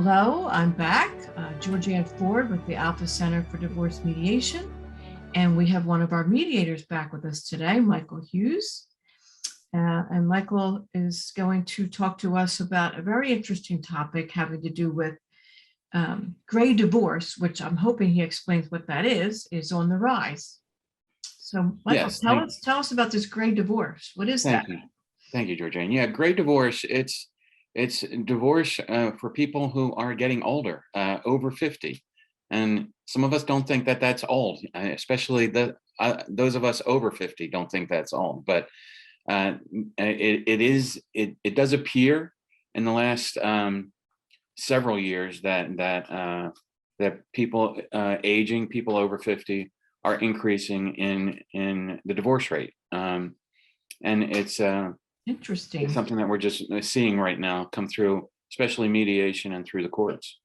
Hello, I'm back, Georgianne Ford with the Alpha Center for Divorce Mediation. And we have one of our mediators back with us today, Michael Hughes. And Michael is going to talk to us about a very interesting topic having to do with gray divorce, which I'm hoping he explains what that is on the rise. So Michael, Yes, tell us about this gray divorce. What is that? thank you. Thank you, Georgianne. Yeah, great divorce. It's divorce for people who are getting older, over 50. And some of us don't think that that's old, especially those of us over 50 don't think that's old. But it does appear in the last several years that people people over 50 are increasing in the divorce rate. And it's Interesting. It's something that we're just seeing right now come through, especially mediation and through the courts.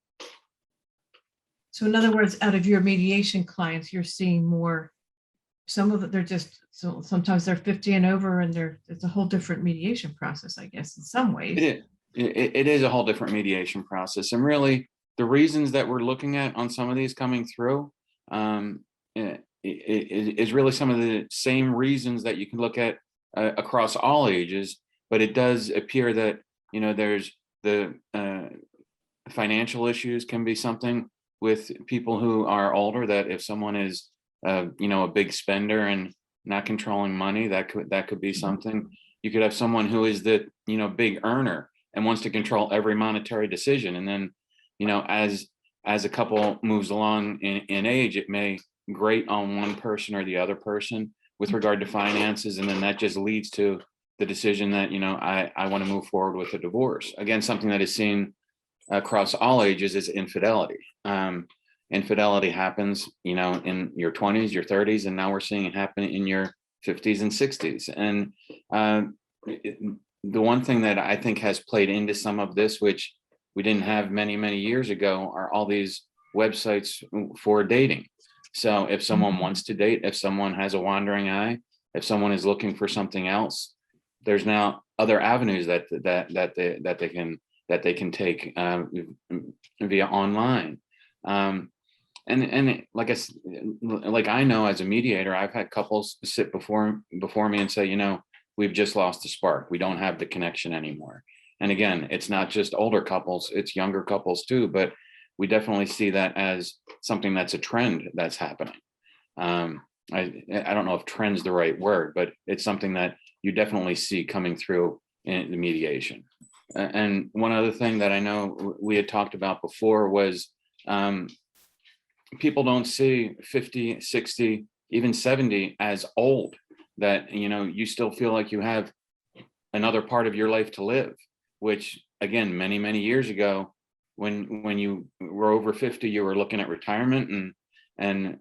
So in other words, out of your mediation clients, you're seeing more, some of it, sometimes they're 50 and over, and it's a whole different mediation process, I guess, in some ways. It is a whole different mediation process. And really, the reasons that we're looking at on some of these coming through is really some of the same reasons that you can look at across all ages, but it does appear that, there's the financial issues can be something with people who are older, that if someone is, a big spender and not controlling money, that could be something. You could have someone who is the, big earner and wants to control every monetary decision. And then, as a couple moves along in age, it may grate on one person or the other person with regard to finances, and then that just leads to the decision that I want to move forward with a divorce. Again, something that is seen across all ages is infidelity. Infidelity happens in your 20s, your 30s, and now we're seeing it happen in your 50s and 60s. And the one thing that I think has played into some of this, which we didn't have many years ago, are all these websites for dating. So if someone wants to date, if someone has a wandering eye, if someone is looking for something else, there's now other avenues that they can take via online. And like I know as a mediator, I've had couples sit before me and say, we've just lost the spark. We don't have the connection anymore. And again, it's not just older couples, it's younger couples too, but we definitely see that as something that's a trend that's happening. I don't know if trend's the right word, but it's something that you definitely see coming through in the mediation. And one other thing that I know we had talked about before was people don't see 50, 60, even 70 as old, that, you still feel like you have another part of your life to live, which again, many years ago, when you were over 50, you were looking at retirement and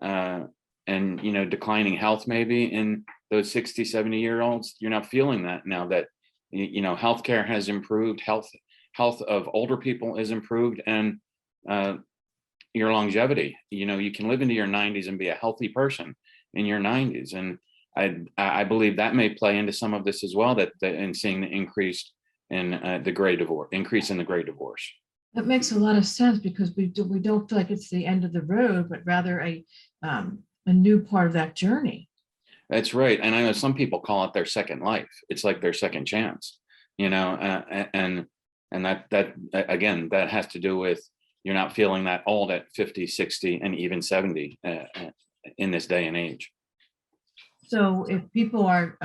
declining health maybe in those 60, 70-year-olds. You're not feeling that now that, healthcare has improved, health of older people is improved, and your longevity, you can live into your 90s and be a healthy person in your 90s. And I believe that may play into some of this as well, that in seeing the increase in the gray divorce. That makes a lot of sense, because we don't feel like it's the end of the road, but rather a new part of that journey. That's right. And I know some people call it their second life. It's like their second chance, and that again, that has to do with you're not feeling that old at 50, 60, and even 70 in this day and age. So if people are,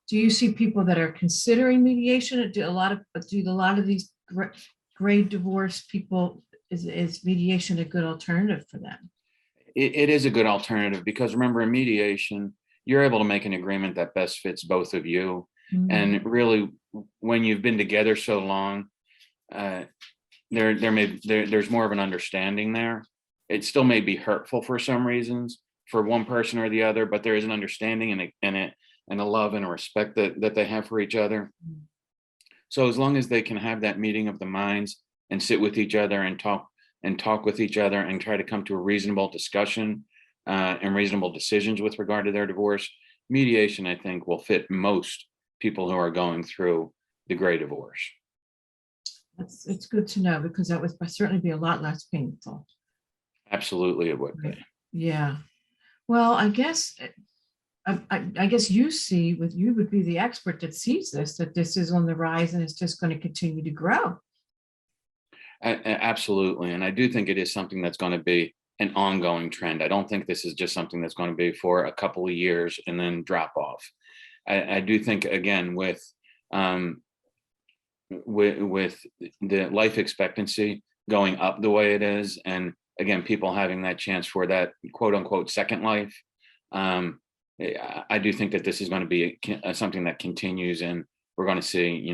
do you see people that are considering mediation? Do a lot of these gray divorce people, is mediation a good alternative for them? It is a good alternative, because remember, in mediation, you're able to make an agreement that best fits both of you. Mm-hmm. And really, when you've been together so long, there's more of an understanding there. It still may be hurtful for some reasons for one person or the other, but there is an understanding and a love and a respect that they have for each other. Mm-hmm. So as long as they can have that meeting of the minds and sit with each other and talk with each other and try to come to a reasonable discussion and reasonable decisions with regard to their divorce, mediation, I think, will fit most people who are going through the gray divorce. It's good to know because that would certainly be a lot less painful. Absolutely, it would be. Yeah. Well, I guess I guess you see with you would be the expert that sees this, that this is on the rise and it's just going to continue to grow. Absolutely. And I do think it is something that's going to be an ongoing trend. I don't think this is just something that's going to be for a couple of years and then drop off. I do think, again, um, with the life expectancy going up the way it is, and again, people having that chance for that quote unquote second life, I do think that this is going to be something that continues, and we're going to see,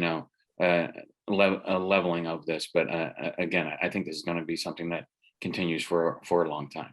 a leveling of this. But again, I think this is going to be something that continues for a long time.